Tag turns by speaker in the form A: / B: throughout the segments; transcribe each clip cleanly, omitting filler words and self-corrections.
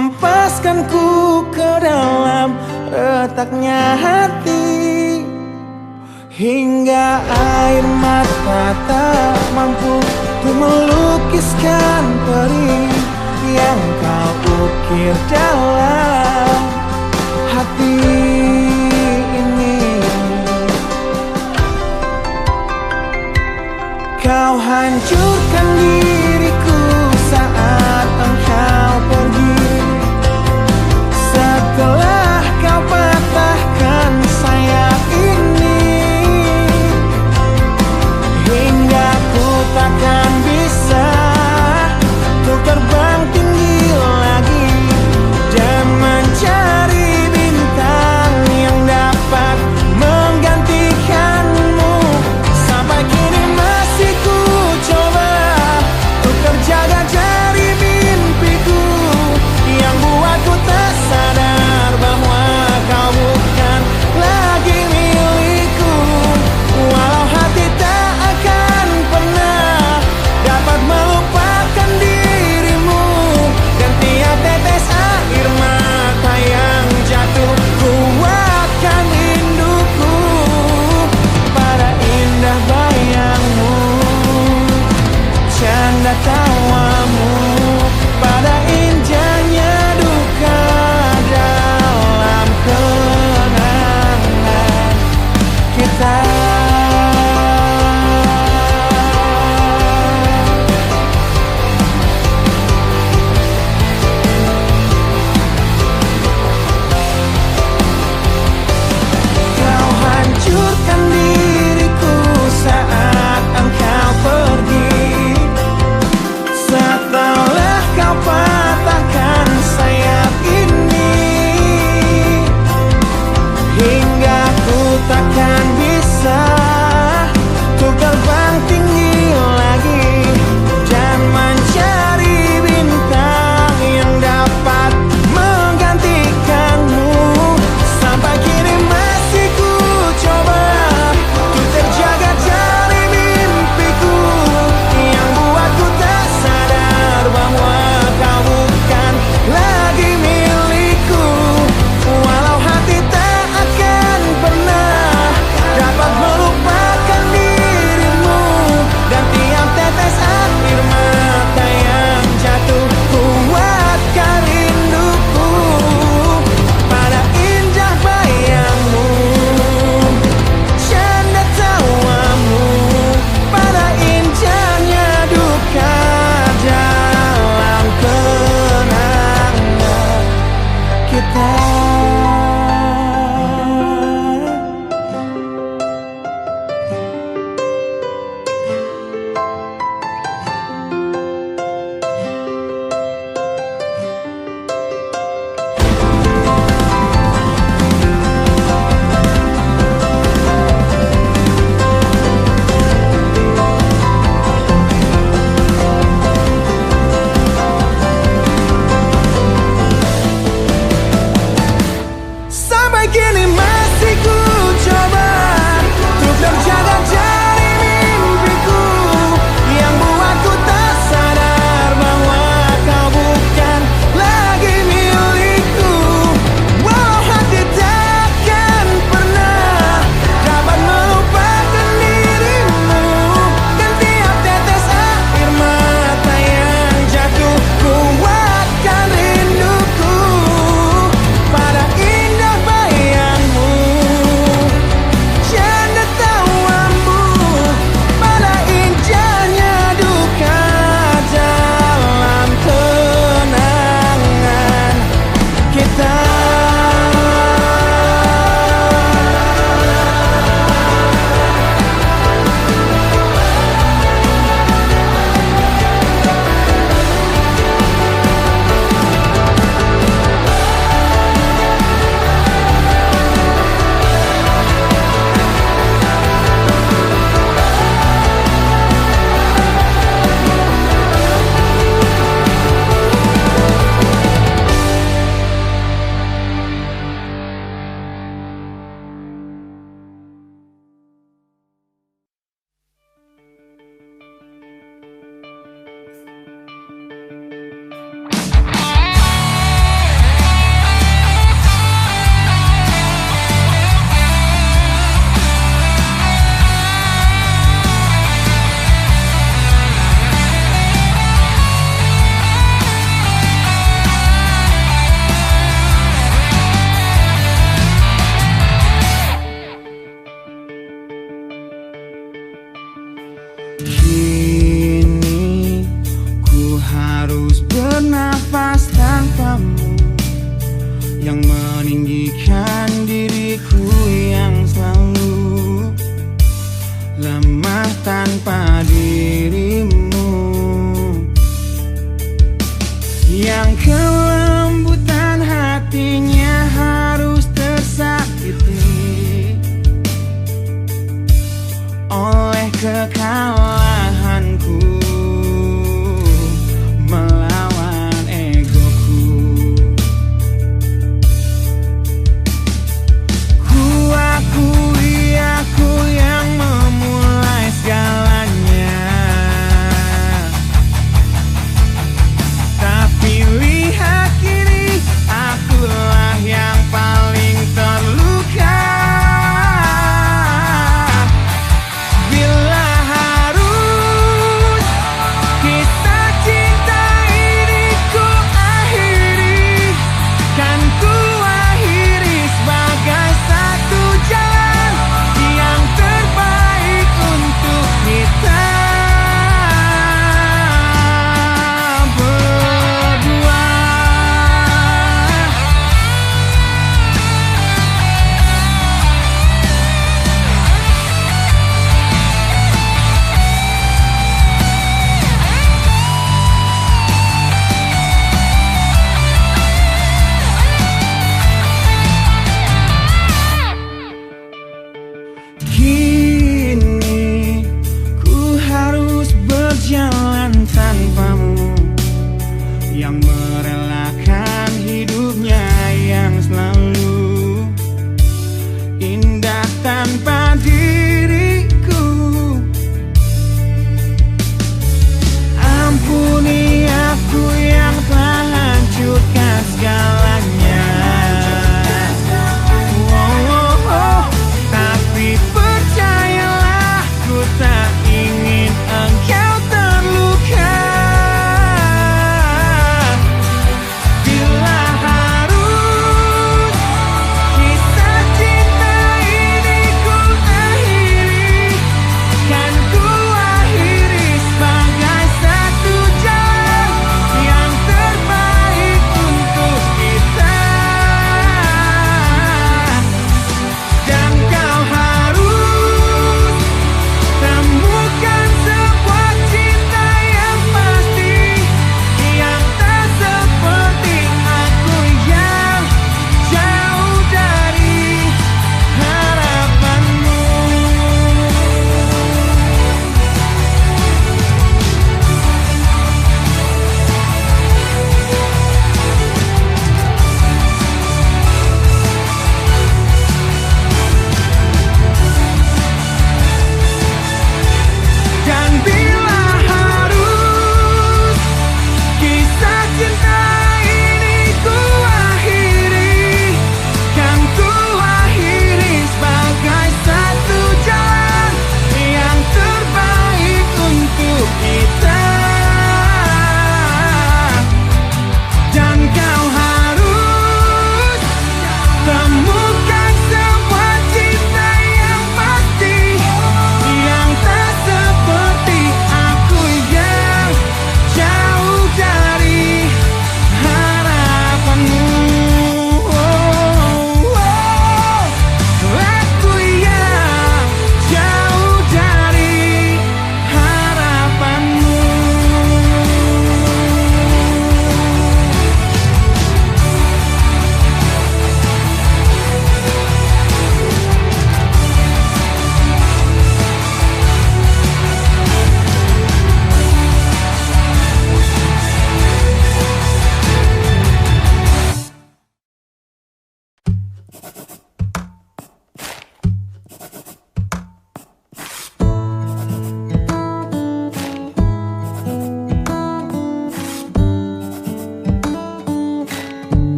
A: hempaskanku ke dalam retaknya hati, hingga air mata tak mampu untuk melukiskan perih yang kau ukir dalam hati ini. Kau hancurkan diriku saat engkau pergi, setelah kau patahkan sayap ini, hingga ku takkan bisa untuk terbang tinggi lagi demi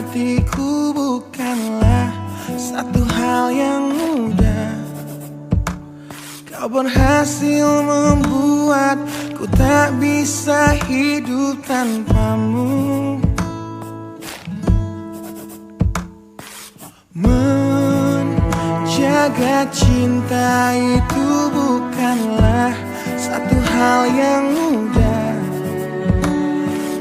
A: hatiku bukanlah satu hal yang mudah. Kau berhasil membuatku tak bisa hidup tanpamu. Menjaga cinta itu bukanlah satu hal yang mudah,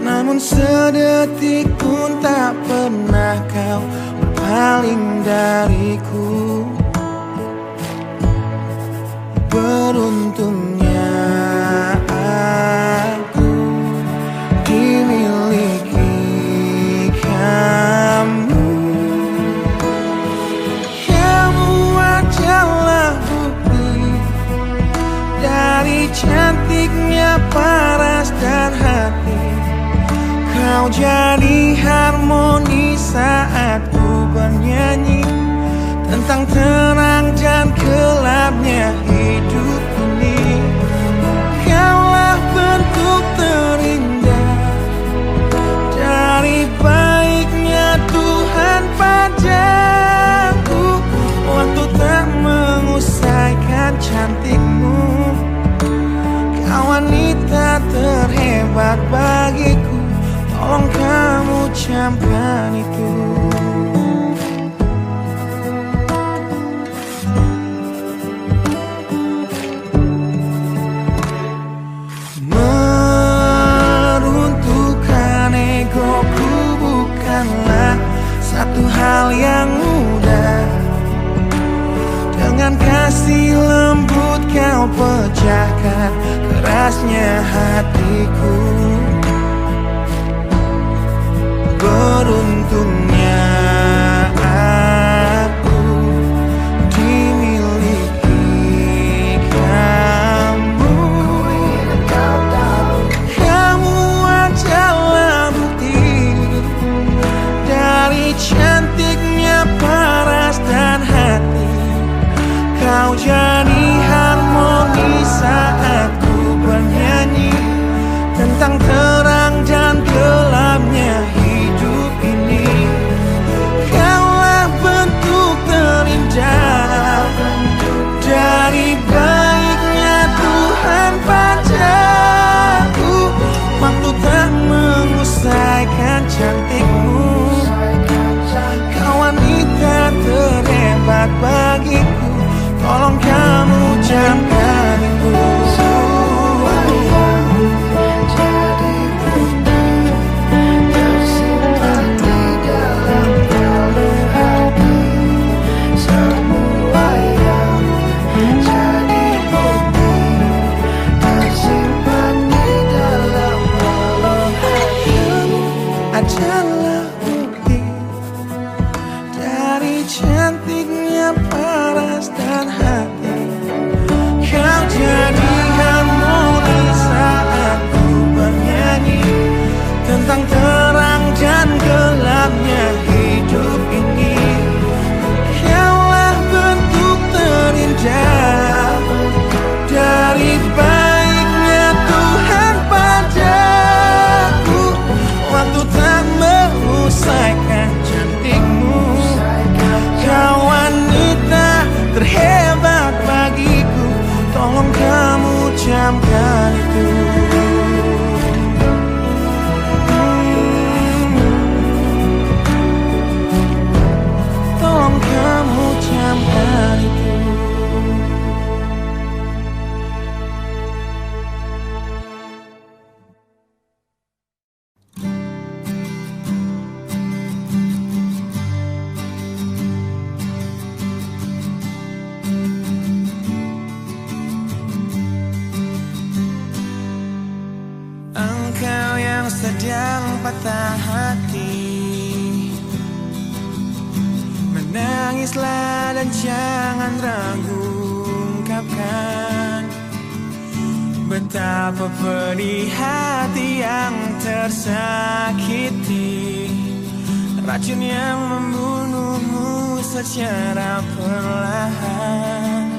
A: namun sedetik pun tak pernah kau berpaling dariku. Beruntungnya aku dimiliki kamu. Kamu adalah bukti dari cantiknya paras dan hati. Kau jadi harmoni saat ku bernyanyi tentang terang dan gelapnya hidup ini. Kaulah bentuk terindah dari baiknya Tuhan padaku. Waktu tak mengusaikan cantikmu. Kau wanita terhebat bagiku, tolong kamu camkan itu. Meruntuhkan egoku bukanlah satu hal yang mudah. Dengan kasih lembut kau pecahkan kerasnya hatiku. Beruntungnya aku dimiliki kamu. Kamu adalah bukti dari cantiknya paras dan hati. Kau jadi harmoni saat ku bernyanyi tentang terang dan gelapnya hidup ini. Kaulah bentuk terindah dari baiknya Tuhan padaku. Waktu tak mengusaikan cantikmu. Kau wanita terhebat bagiku, tolong kamu camkan itu. Adalah bukti dari cantiknya paras dan hati. Kau jadi harmoni saat ku bernyanyi tentang terang dan gelapnya hidup ini. Kaulah bentuk terindah dari baiknya Tuhan padaku. Waktu tak mengusaikan cantikmu. Kau wanita terhebat bagiku, tolong kamu camkan itu. Tolong kamu camkan itu. Engkau yang sedang patah hati, menangislah dan jangan ragu ungkapkan betapa pedih hati yang tersakiti. Racun yang membunuhmu secara perlahan.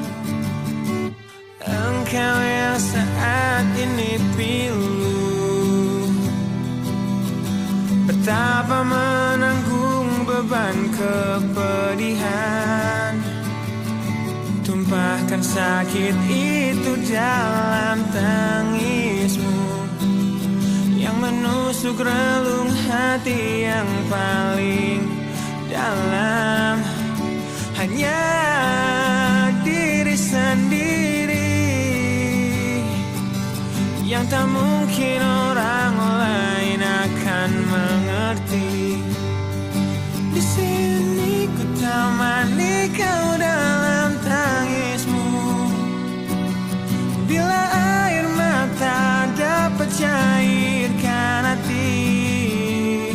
A: Engkau yang saat ini pilu, betapa menanggung dan kepedihan. Tumpahkan sakit itu dalam tangismu yang menusuk relung hati yang paling dalam. Hanya diri sendiri yang tak mungkin orang lain akan mengerti. Di sini ku temani kau dalam tangismu. Bila air mata dapat cairkan hati,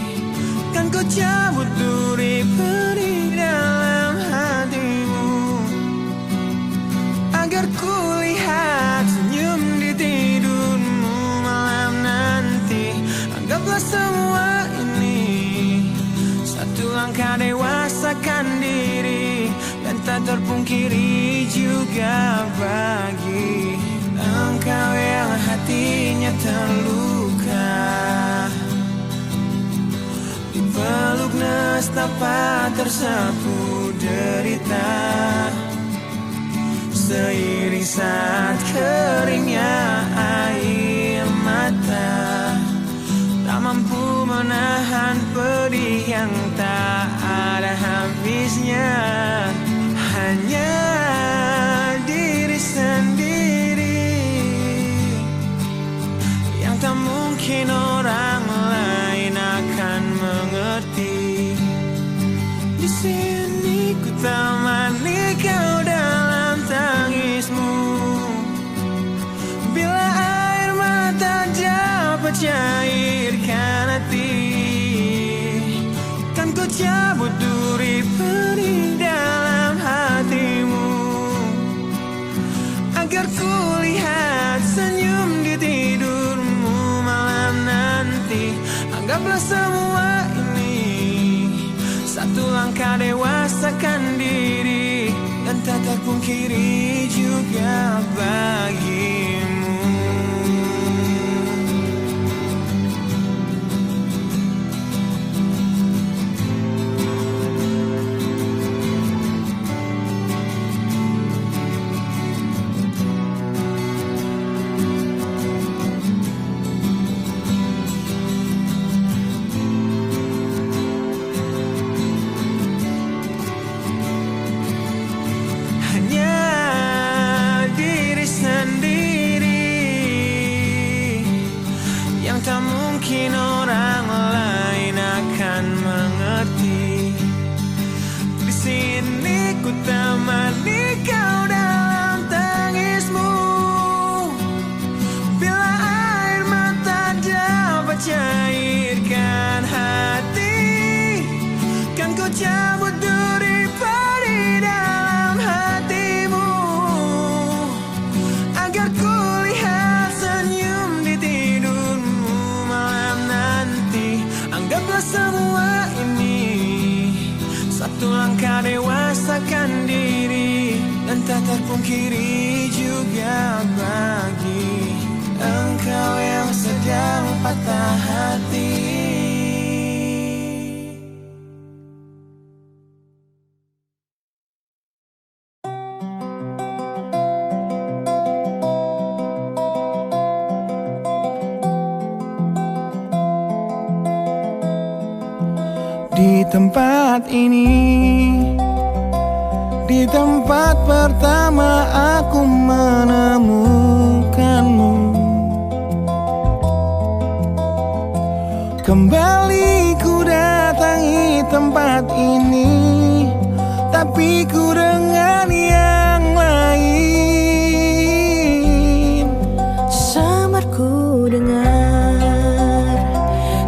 A: kan ku cabut duri perih dalam hatimu, agar ku lihat senyum di tidurmu malam nanti. Anggaplah semua ini satu langkah dewasakan diri, dan tak terpungkiri juga bagi engkau yang hatinya terluka. Dipeluk nestapa tersapu derita, seiring saat keringnya air mata, tak mampu menahan pedih yang tak ada habisnya. Hanya diri sendiri yang tak mungkin orang lain akan mengerti. Di sini ku temani kau dalam tangismu. Bila air mata dapat cairkan hati, kan ku cabut duri perih dalam hatimu, agar ku lihat senyum di tidurmu malam nanti. Anggaplah semua ini satu langkah dewasakan diri, dan tak terpungkiri juga bagimu. Tak mungkin orang lain akan mengerti. Di sini ku temani kau dalam tangismu. Bila air mata dapat cairkan hati, kan ku cabut duri perih dalam hatimu, agar ku lihat senyum di tidurmu. Anggaplah semua ini satu langkah dewasakan diri, dan tak terpungkiri juga bagi engkau yang sedang patah hati. Di tempat ini, di tempat pertama aku menemukanmu, kembali ku datangi tempat ini, tapi ku dengan yang lain.
B: Samar ku dengar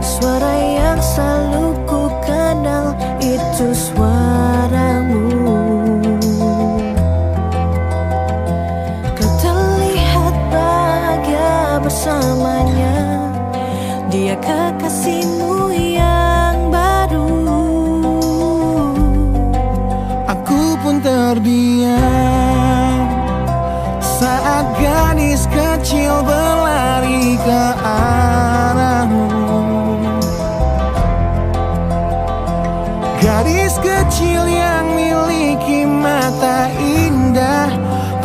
B: suara yang selalu ku kenal, itu suaramu. Kau terlihat bahagia bersamanya, dia kekasihmu yang baru.
A: Aku pun terdiam saat gadis kecil berlari ke arahmu. Gadis kecil yang miliki mata indah,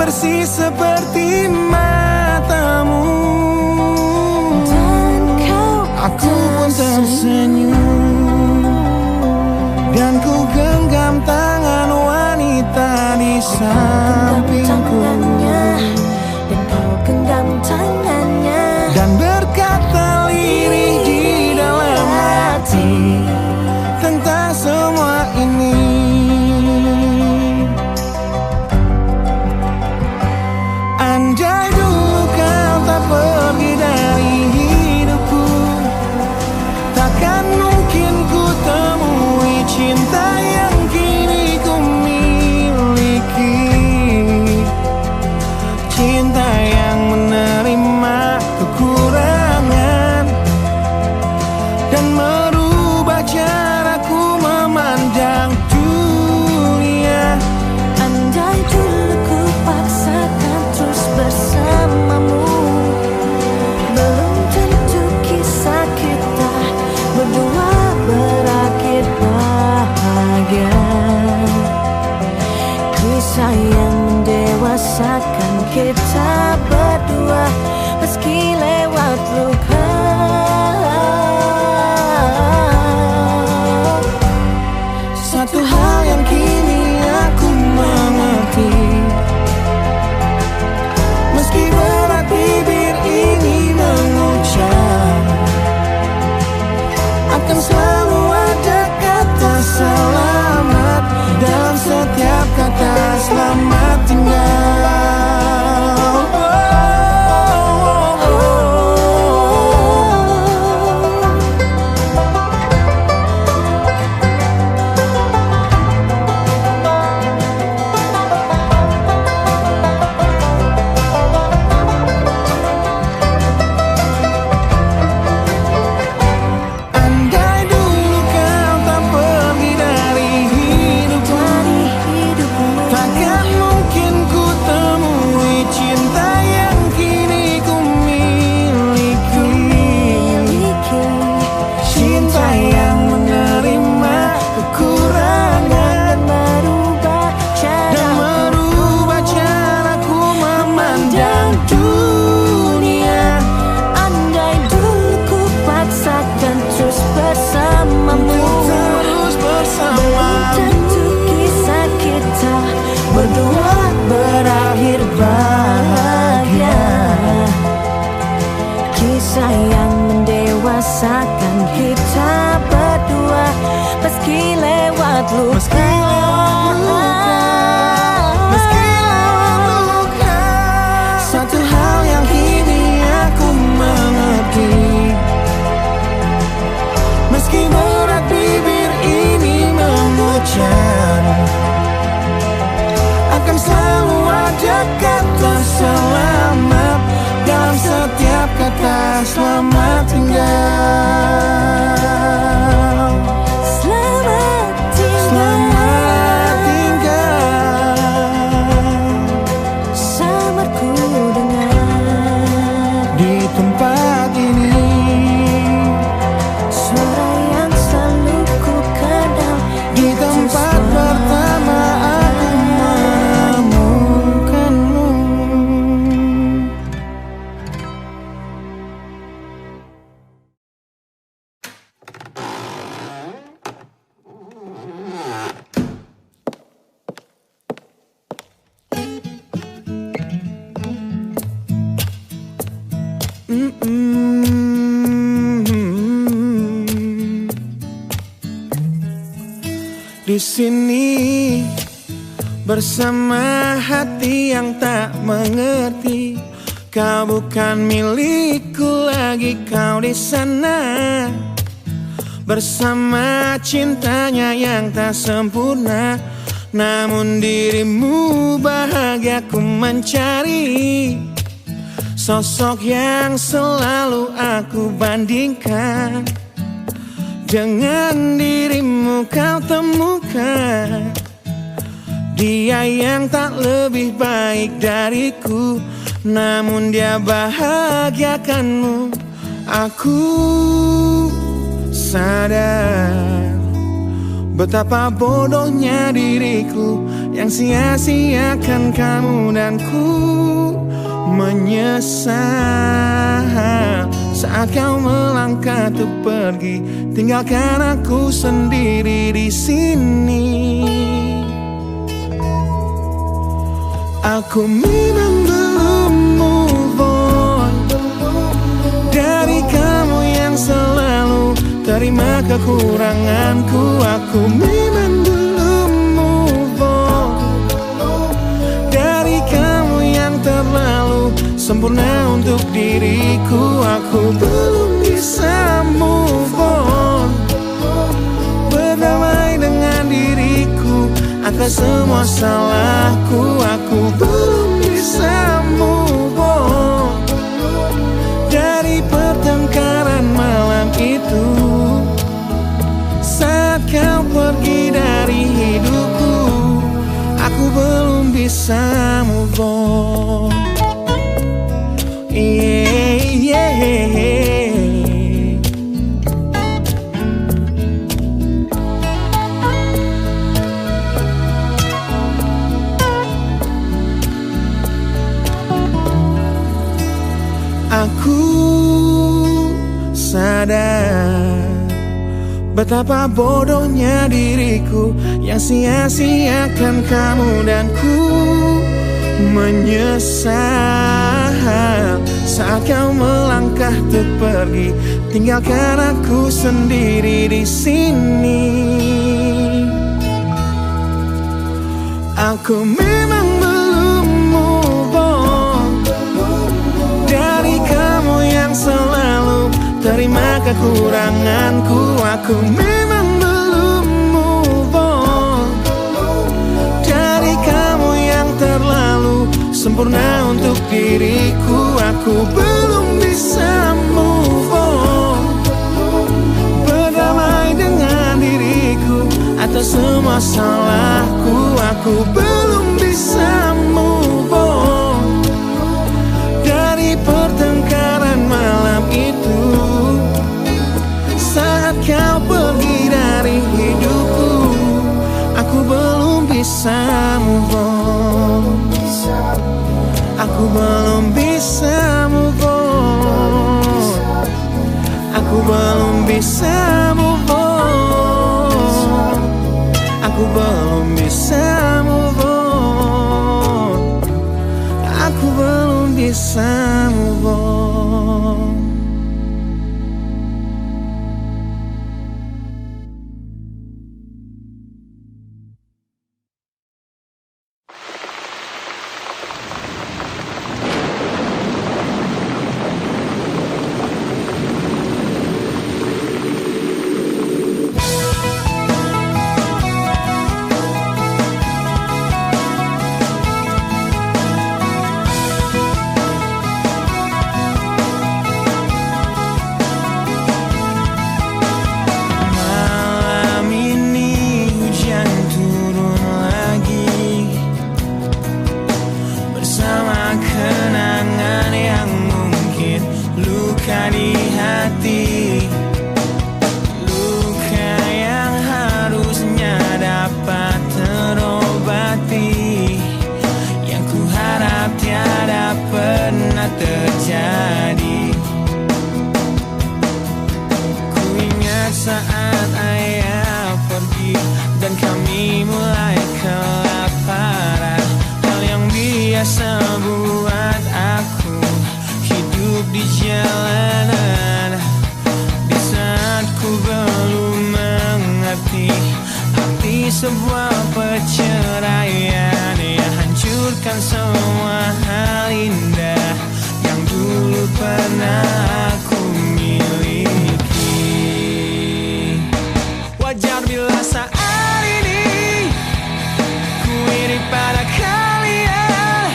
A: persis seperti matamu.
B: Dan kau
A: Aku pun tersenyum, dan ku genggam tangan wanita di sampingku.
B: Dan kau genggam tangannya,
A: Dan berkata lirih di dalam hati tentang semua ini. Andai dulu kau tak pergi dari hidupku, takkan mungkin ku temui cinta yang kini ku miliki. Cinta yang menerima kekurangan dan merubah caraku memandang dunia.
B: andai dulu ku paksakan terus bersamamu, belum tentu kisah kita berdua berakhir bahagia. Kisah yang mendewasakan kita berdua, meski lewat luka.
A: Satu hal yang kini aku mengerti, meski berat bibir ini mengucap, akan selalu ada kata selamat dalam setiap kata selamat tinggal. Andai dulu kau tak pergi dari hidupku, takkan mungkin ku temui cinta yang kini ku miliki. Cinta yang menerima kekurangan dan merubah caraku memandang dunia.
B: Andai dulu ku paksakan terus bersamamu,
A: Terus
B: belum
A: bersamamu,
B: tentu kisah kita berdua berakhir bahagia. Kisah yang mendewasakan kita berdua, meski lewat luka.
A: meski lewat luka. Satu hal yang kini aku mengerti, meski berat bibir ini mengucap, akan selalu ada kata selamat dalam setiap kata selamat tinggal.
B: Selamat tinggal,
A: Selamat tinggal.
B: samarku dengar
A: Di tempat ini,
B: suara yang selalu ku kenal.
A: di tempat pertama aku menemukanmu. Di sini bersama hati yang tak mengerti, kau bukan milikku lagi, kau di sana bersama cintanya yang tak sempurna. Namun dirimu bahagia ku mencari, sosok yang selalu aku bandingkan. Dengan dirimu kau temukan dia yang tak lebih baik dariku, namun dia bahagiakanmu. Aku sadar Betapa bodohnya diriku yang sia-siakan kamu dan ku menyesal saat kau melangkah untuk pergi, tinggalkan aku sendiri di sini. Aku memang belum move on dari kamu yang selalu terima kekuranganku. Aku memang belum move on dari kamu yang terlalu sempurna untuk diriku. Aku belum bisa move on, berdamai dengan diriku atas semua salahku. Aku belum bisa move on dari pertengkaran malam itu saat kau pergi dari hidupku. Aku belum bisa move on. Aku sadar betapa bodohnya diriku yang sia-siakan kamu dan ku menyesal saat kau melangkah untuk pergi, tinggalkan aku sendiri di sini. Aku memang belum move on dari kamu yang selalu terima kekuranganku. Aku memang belum move on dari kamu yang terlalu sempurna untuk diriku. Aku belum bisa move on, berdamai dengan diriku atas semua salahku. Aku belum bisa move on dari pertengkaran malam itu saat kau pergi dari hidupku. Aku belum bisa move on. Aku belum bisa move on. Aku belum bisa move on. Aku belum bisa move on. Aku belum bisa move on. Saat ayah pergi dan kami mulai kelaparan, hal yang biasa buat aku hidup di jalanan. Di saat ku belum mengerti arti sebuah perceraian yang hancurkan semua hal indah yang dulu pernah aku miliki. Wajar bila saat ini ku iri pada kalian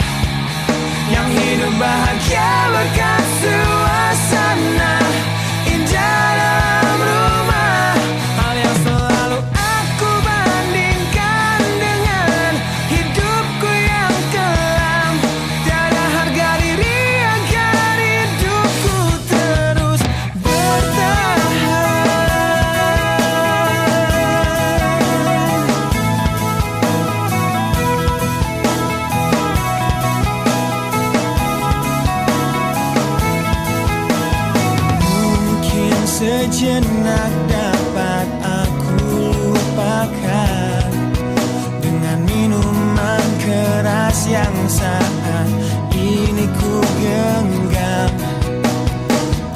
A: yang hidup bahagia berkat suasana indah dalam rumah. Hal yang selalu aku bandingkan dengan hidupku yang kelam. Tiada harga diri agar hidupku pernah dapat aku lupakan dengan minuman keras yang saat ini ku genggam,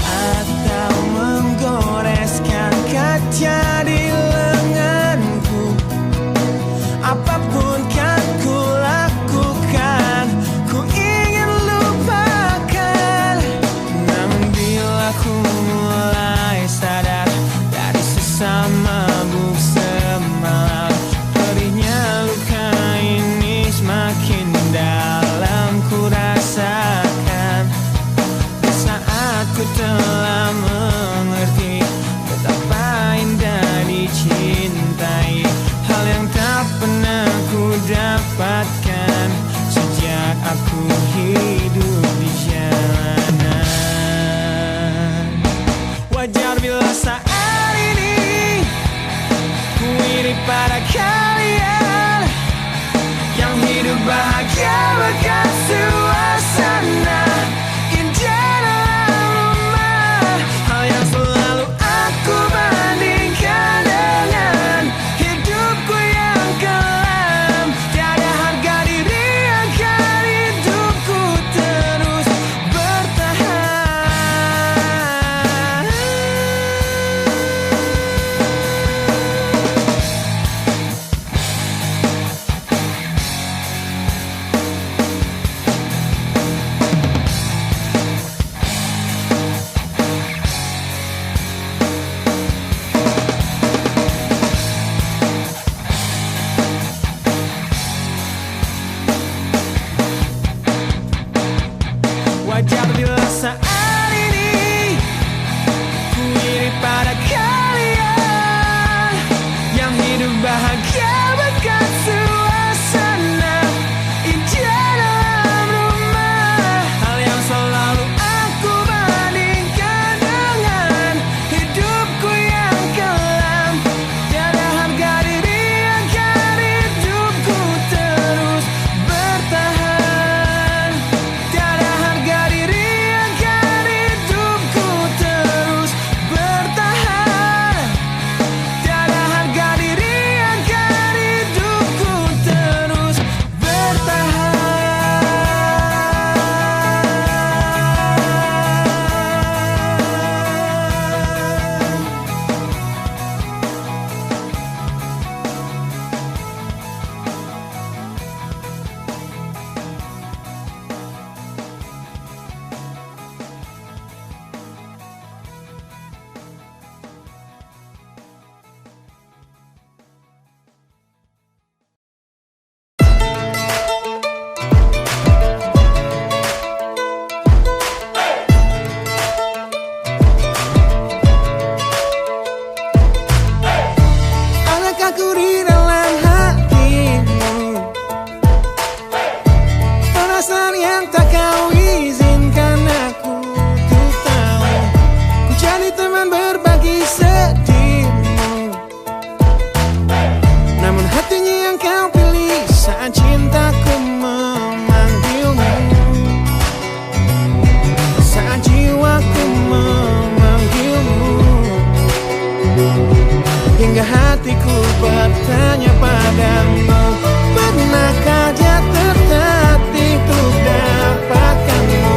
A: atau menggoreskan kaca di lenganku. Apapun kan ku lakukan, ku ingin lupakan. Namun bila ku mulai sadar dari sesama mabuk semalam, perihnya luka ini semakin dalam ku rasakan. Di saat ku telah mengerti betapa indah dicintai, hal yang tak pernah ku dapatkan sejak aku hidup di jalanan. Wajar bila saat ini ku iri pada kalian yang hidup bahagia bahkan suasana indah dalam rumah. Hal yang selalu aku bandingkan dengan hidupku yang kelam. Tiada harga diri agar hidupku terus bertahan. Wajar bila saat ini ku iri pada kalian yang hidup bahagia bahkan suasana indah dalam rumah. Hal yang selalu aku bandingkan dengan hidupku yang kelam. Tiada harga diri agar hidupku terus bertahan. Tiada harga diri agar hidupku terus bertahan. Tiada harga diri agar hidupku terus bertahan. Adakah ku di dalam hatimu perasaan yang tak kau izinkan aku untuk tahu? Ku jadi teman berbagi sedihmu, namun hatinya yang kau pilih saat cintaku memanggilmu, saat jiwaku memanggilmu. Hingga hatiku bertanya padamu, pernahkah dia tertatih untuk dapatkanmu?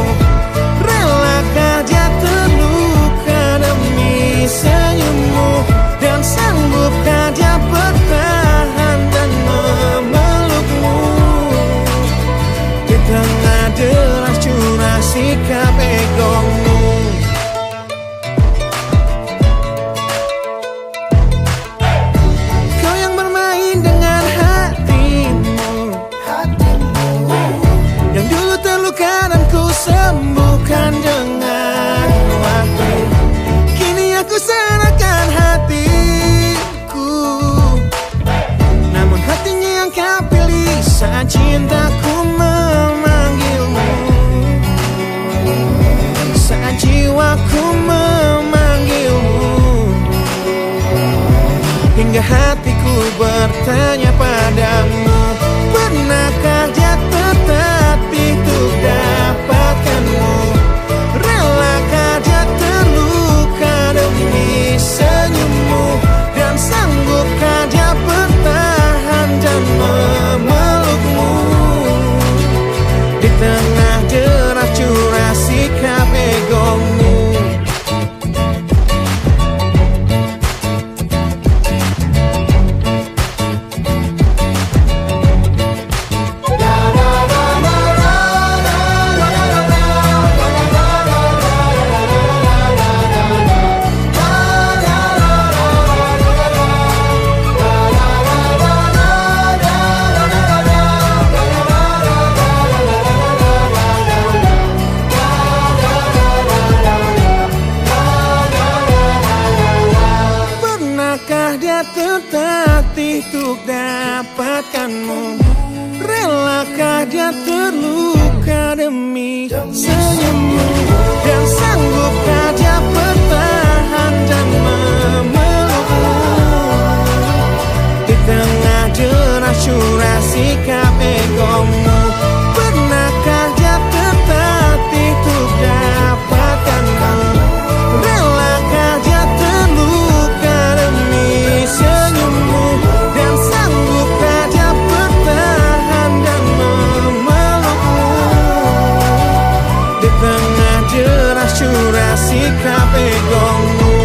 A: Relakah dia terluka demi senyummu? Dan sanggupkah dia bertahan dan memelukmu di tengah deras curah sikap egomu? Kau yang bermain dengan hatimu, yang dulu terluka dan ku sembuhkan dengan waktu. Kini aku serahkan hatiku, namun hatinya yang kau pilih saat cintaku memanggilmu, saat jiwaku memanggilmu. Hingga hatiku bertanya padamu, pernahkah dia tertatih untuk dapatkanmu? Relakah dia terluka demi senyum? tertatih untuk dapatkanmu? Relakah dia terluka demi senyummu? Dan sanggupkah dia bertahan dan memelukmu? Di tengah deras syurga sikap egomu, pernahkah dia tertatih untuk dapatkanmu? Relakah dia terluka demi senyummu? Dan sanggupkah dia bertahan dan memelukmu? Di tengah deras syurga sikap egomu.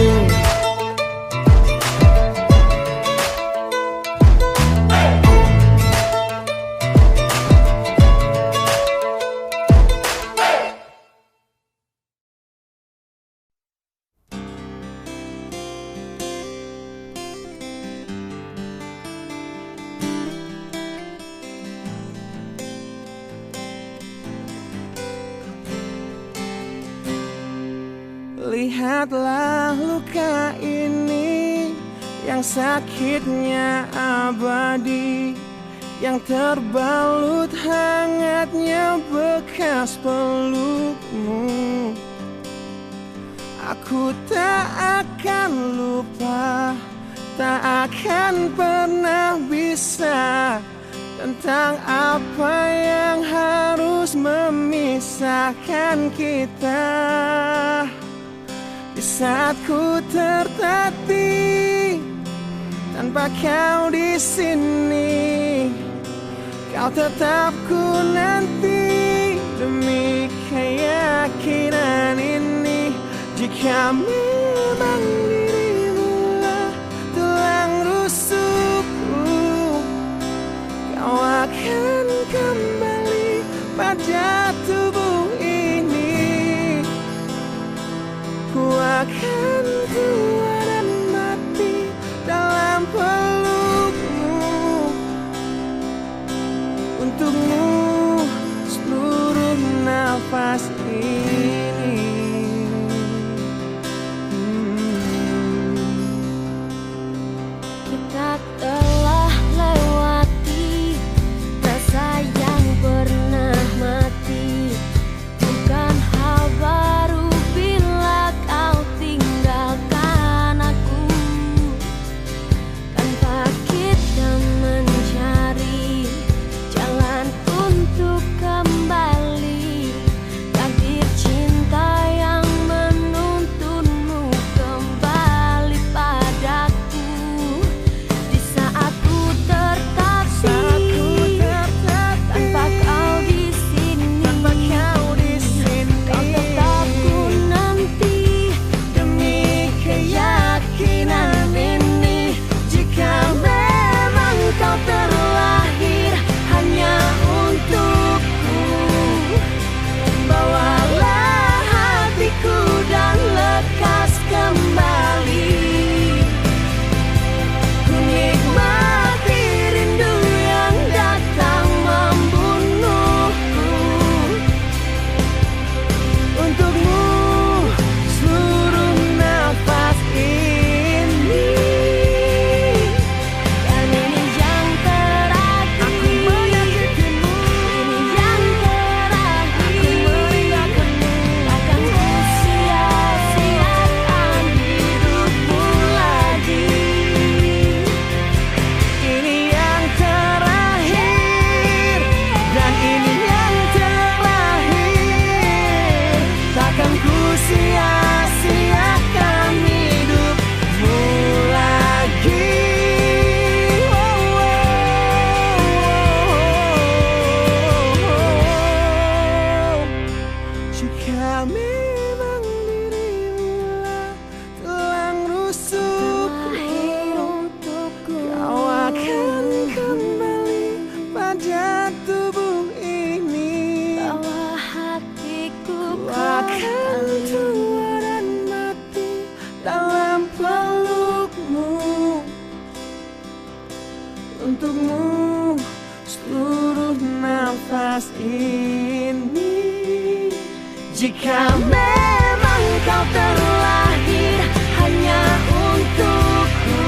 A: Lihatlah luka ini yang sakitnya abadi, yang terbalut hangatnya bekas pelukmu. Aku tak akan lupa, tak akan pernah bisa, tentang apa yang harus memisahkan kita. Di saat ku tertatih tanpa kau di sini, kau tetap ku nanti demi keyakinan ini. Jika memang dirimu tulang rusukku, kau akan kembali pada tubuh ini. Ku akan tua dan mati dalam pelukmu. Untukmu seluruh nafas ini.
B: Kita telah lewati rasa yang pernah mati. Bukan hal baru bila kau tinggalkan aku, tanpa kita mencari jalan untuk kembali. Takdir cinta yang menuntunmu kembali padaku. Di saat ku tertatih tanpa kau di sini, kau tetap ku nanti demi keyakinan ini. Jika memang kau terlahir hanya untukku, bawalah hatiku dan lekas kembali. Ku nikmati rindu yang datang membunuhku. Untukmu seluruh nafas ini. Dan ini yang terakhir. Aku menyakitimu. Ini yang terakhir. Aku meninggalkanmu. Takkan ku sia-siakan hidupmu lagi. Ini yang terakhir. Dan ini yang terakhir. Takkan ku sia-siakan hidupmu lagi. Jika memang dirimulah tulang rusukku, kau akan kembali pada tubuh ini. Bawa hatiku
A: Ku akan tua dan mati dalam pelukmu. Untukmu seluruh nafas ini. Jika memang kau terlahir hanya untukku,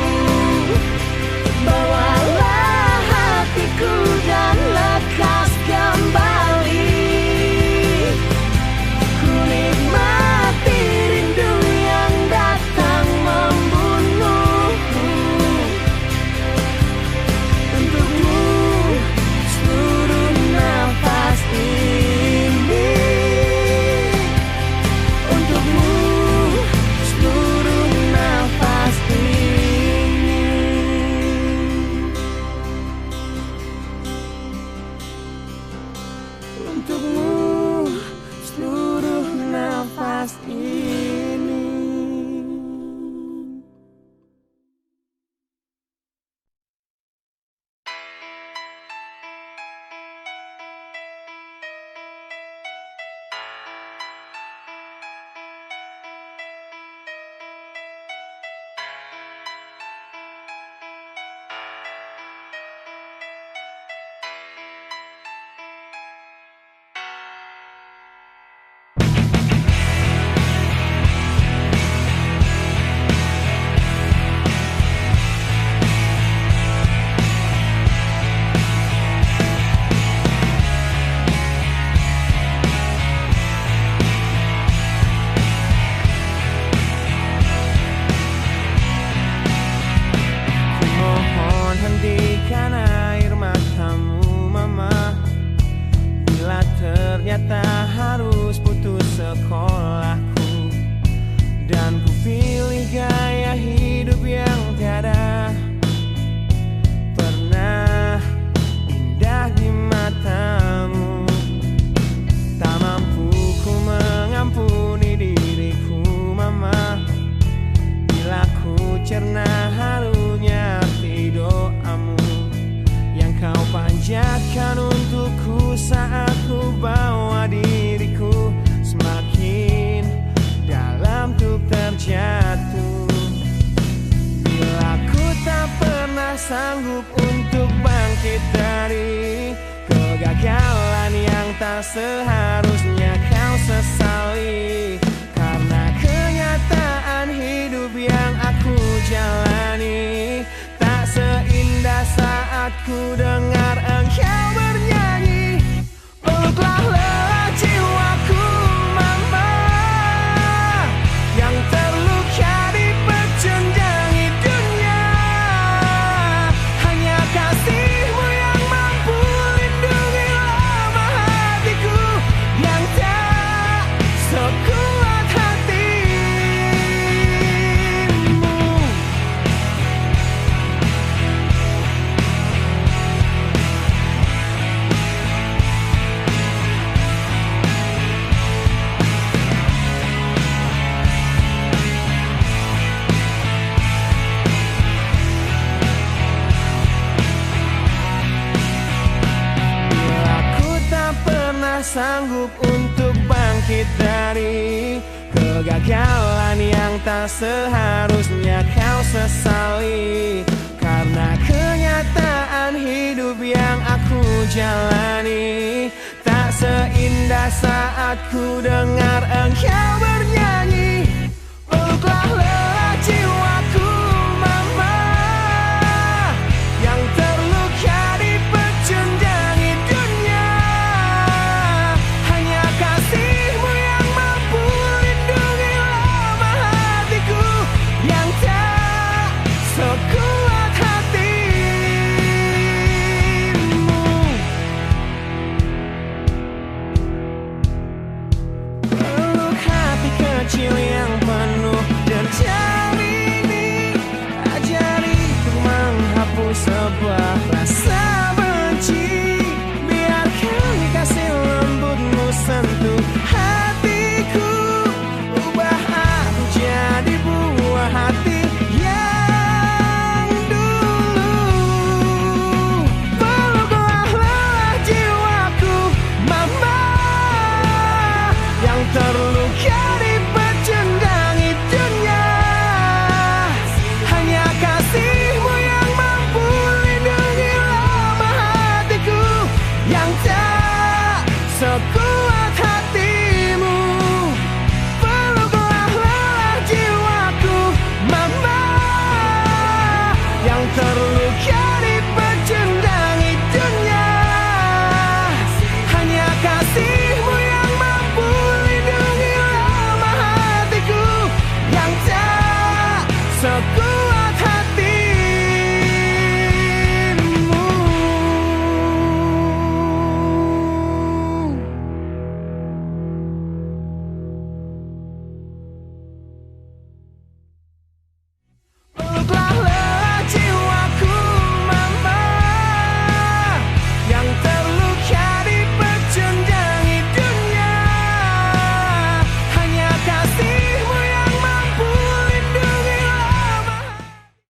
A: sanggup untuk bangkit dari kegagalan yang tak seharusnya kau sesali. Karena kenyataan hidup yang aku jalani tak seindah saat ku dengar engkau bernyanyi. Peluklah lelah jiwaku mama yang terluka di pecundangi dunia. Hanya kasihmu yang mampu lindungi lemah hatiku yang tak sekuat hatimu. Sanggup untuk bangkit dari kegagalan yang tak seharusnya kau sesali. Karena kenyataan hidup yang aku jalani tak seindah saat ku dengar engkau bernyanyi. Peluklah lelah jiwaku mama yang terluka di pecundangi dunia. Hanya kasihmu yang mampu lindungi lemah hatiku yang tak sekuat hatimu. Peluk hati kecil yang penuh dan ini ajariku menghapus sebuah rasa